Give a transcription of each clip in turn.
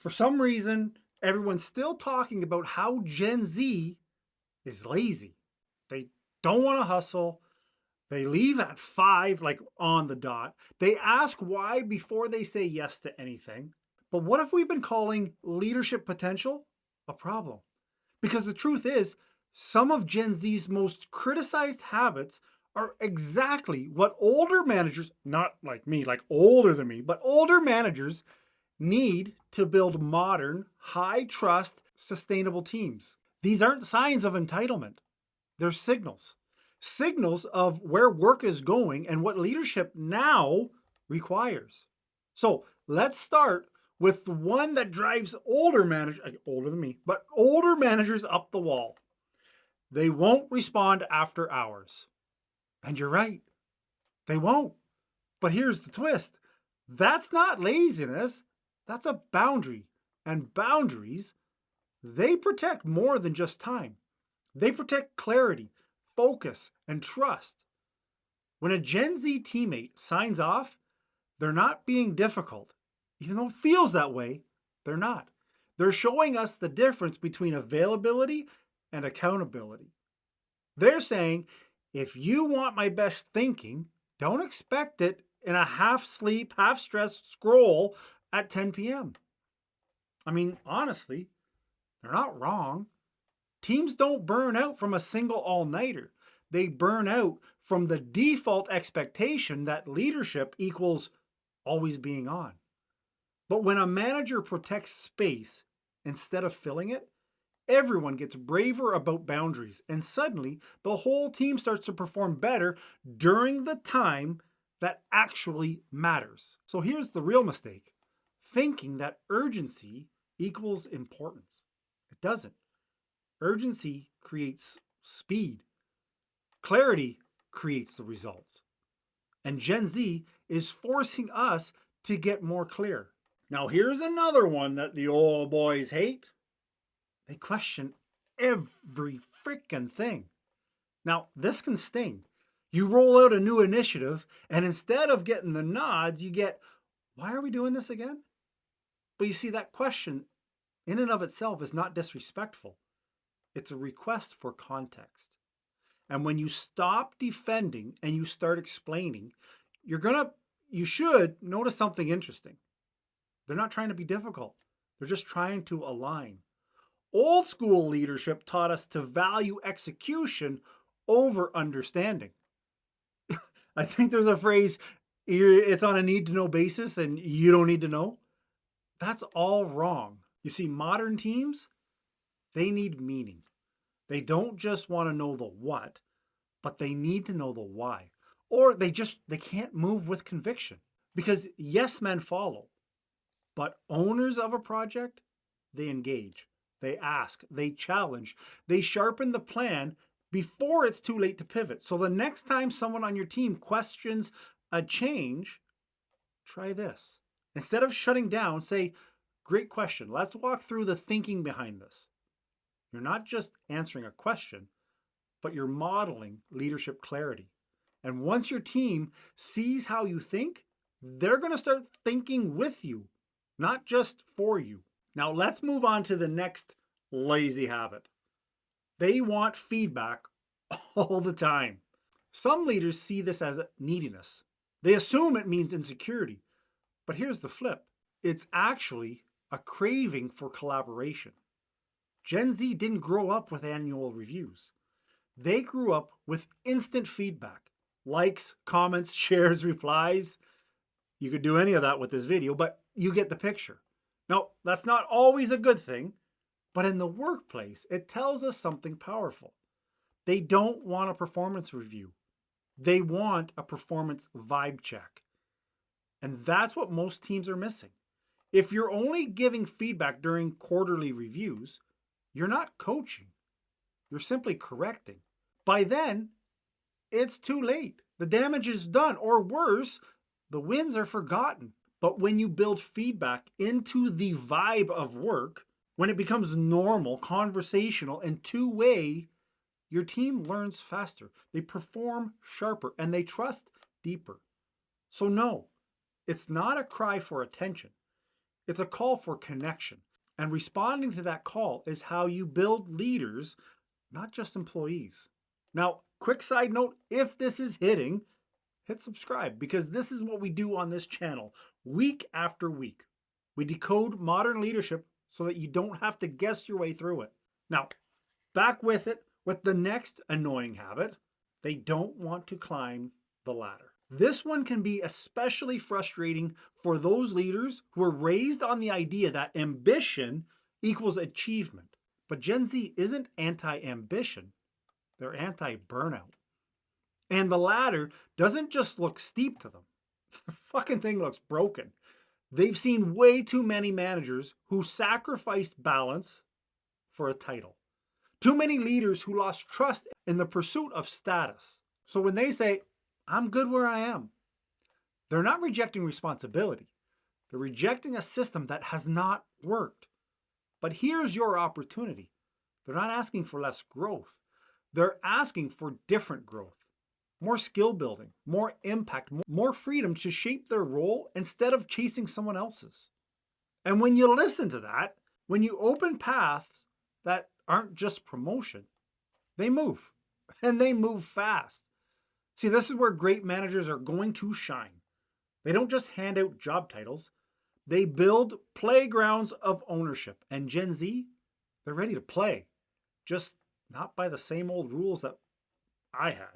For some reason, everyone's still talking about how Gen Z is lazy. They don't want to hustle. They leave at 5, like on the dot. They ask why before they say yes to anything. But what if we've been calling leadership potential a problem? Because the truth is, some of Gen Z's most criticized habits are exactly what older managers, not like me, like older than me, but older managers need to build modern, high trust, sustainable teams. These aren't signs of entitlement, they're signals. Signals of where work is going and what leadership now requires. So let's start with the one that drives older managers, older than me, but older managers up the wall. They won't respond after hours. And you're right, they won't. But here's the twist, that's not laziness, that's a boundary. And boundaries, they protect more than just time. They protect clarity, focus, and trust. When a Gen Z teammate signs off, they're not being difficult. Even though it feels that way, they're not. They're showing us the difference between availability and accountability. They're saying, if you want my best thinking, don't expect it in a half sleep, half stressed scroll at 10 p.m. I mean, honestly, they're not wrong. Teams don't burn out from a single all nighter. They burn out from the default expectation that leadership equals always being on. But when a manager protects space instead of filling it, everyone gets braver about boundaries, and suddenly the whole team starts to perform better during the time that actually matters. So here's the real mistake, thinking that urgency equals importance. It doesn't. Urgency creates speed, clarity creates the results. And Gen Z is forcing us to get more clear. Now, here's another one that the old boys hate. They question every freaking thing. Now, this can sting. You roll out a new initiative, and instead of getting the nods, you get, why are we doing this again? But you see, that question in and of itself is not disrespectful. It's a request for context. And when you stop defending and you start explaining, you should notice something interesting. They're not trying to be difficult. They're just trying to align. Old school leadership taught us to value execution over understanding. I think there's a phrase, it's on a need to know basis and you don't need to know. That's all wrong. You see, modern teams, they need meaning. They don't just want to know the what, but they need to know the why. Or they can't move with conviction because yes men follow, but owners of a project, they engage, they ask, they challenge, they sharpen the plan before it's too late to pivot. So the next time someone on your team questions a change, try this. Instead of shutting down, say, great question. Let's walk through the thinking behind this. You're not just answering a question, but you're modeling leadership clarity. And once your team sees how you think, they're going to start thinking with you, not just for you. Now, let's move on to the next lazy habit. They want feedback all the time. Some leaders see this as neediness. They assume it means insecurity. But here's the flip. It's actually a craving for collaboration. Gen Z didn't grow up with annual reviews. They grew up with instant feedback. Likes, comments, shares, replies. You could do any of that with this video, but you get the picture. Now, that's not always a good thing, but in the workplace, it tells us something powerful. They don't want a performance review. They want a performance vibe check. And that's what most teams are missing. If you're only giving feedback during quarterly reviews, you're not coaching. You're simply correcting. By then, it's too late. The damage is done, or worse, the wins are forgotten. But when you build feedback into the vibe of work, when it becomes normal, conversational, and two-way, your team learns faster. They perform sharper and they trust deeper. So no, it's not a cry for attention. It's a call for connection. And responding to that call is how you build leaders, not just employees. Now, quick side note, if this is hitting, hit subscribe because this is what we do on this channel week after week. We decode modern leadership so that you don't have to guess your way through it. Now, back with it with the next annoying habit. They don't want to climb the ladder. This one can be especially frustrating for those leaders who are raised on the idea that ambition equals achievement. But Gen Z isn't anti-ambition, they're anti-burnout. And the ladder doesn't just look steep to them. The fucking thing looks broken. They've seen way too many managers who sacrificed balance for a title. Too many leaders who lost trust in the pursuit of status. So when they say, I'm good where I am, they're not rejecting responsibility. They're rejecting a system that has not worked. But here's your opportunity. They're not asking for less growth. They're asking for different growth. More skill building, more impact, more freedom to shape their role instead of chasing someone else's. And when you listen to that, when you open paths that aren't just promotion, they move, and they move fast. See, this is where great managers are going to shine. They don't just hand out job titles, they build playgrounds of ownership. And Gen Z, they're ready to play, just not by the same old rules that I had.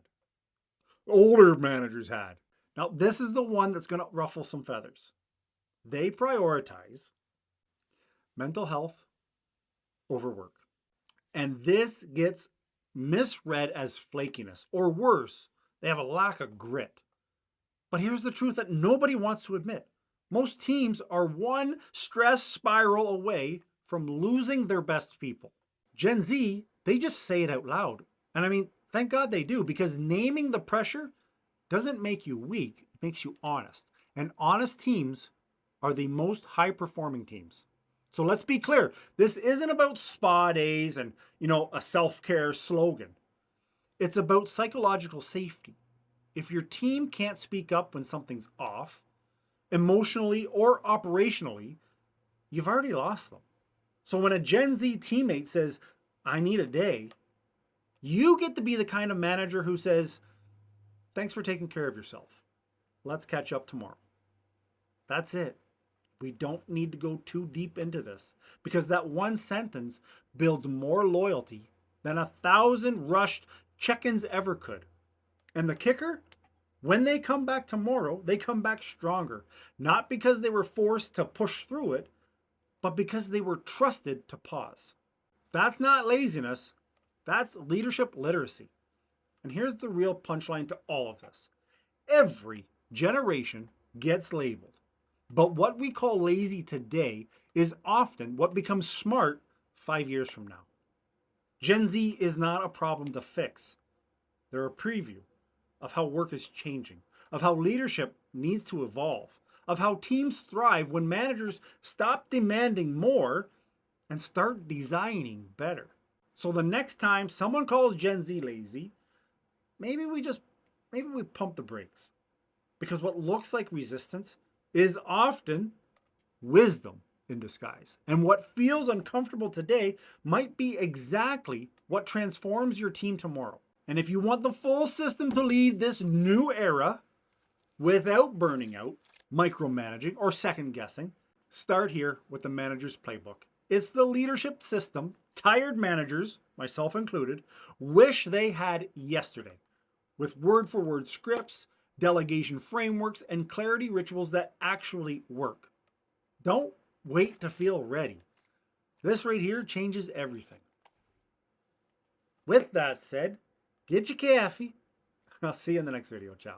Older managers had. Now, this is the one that's going to ruffle some feathers. They prioritize mental health over work. And this gets misread as flakiness, or worse, they have a lack of grit. But here's the truth that nobody wants to admit. Most teams are one stress spiral away from losing their best people. Gen Z, they just say it out loud. And I mean, thank God they do, because naming the pressure doesn't make you weak, it makes you honest. And honest teams are the most high-performing teams. So let's be clear, this isn't about spa days and, a self-care slogan. It's about psychological safety. If your team can't speak up when something's off, emotionally or operationally, you've already lost them. So when a Gen Z teammate says, I need a day, you get to be the kind of manager who says, thanks for taking care of yourself. Let's catch up tomorrow. That's it. We don't need to go too deep into this because that one sentence builds more loyalty than 1,000 rushed check-ins ever could. And the kicker, when they come back tomorrow, they come back stronger. Not because they were forced to push through it, but because they were trusted to pause. That's not laziness. That's leadership literacy. And here's the real punchline to all of this. Every generation gets labeled. But what we call lazy today is often what becomes smart 5 years from now. Gen Z is not a problem to fix. They're a preview of how work is changing, of how leadership needs to evolve, of how teams thrive when managers stop demanding more and start designing better. So the next time someone calls Gen Z lazy, maybe we pump the brakes. Because what looks like resistance is often wisdom in disguise. And what feels uncomfortable today might be exactly what transforms your team tomorrow. And if you want the full system to lead this new era without burning out, micromanaging, or second guessing, start here with the Manager's Playbook. It's the leadership system tired managers, myself included, wish they had yesterday, with word-for-word scripts, delegation frameworks, and clarity rituals that actually work. Don't wait to feel ready. This right here changes everything. With that said, get your coffee. I'll see you in the next video. Ciao.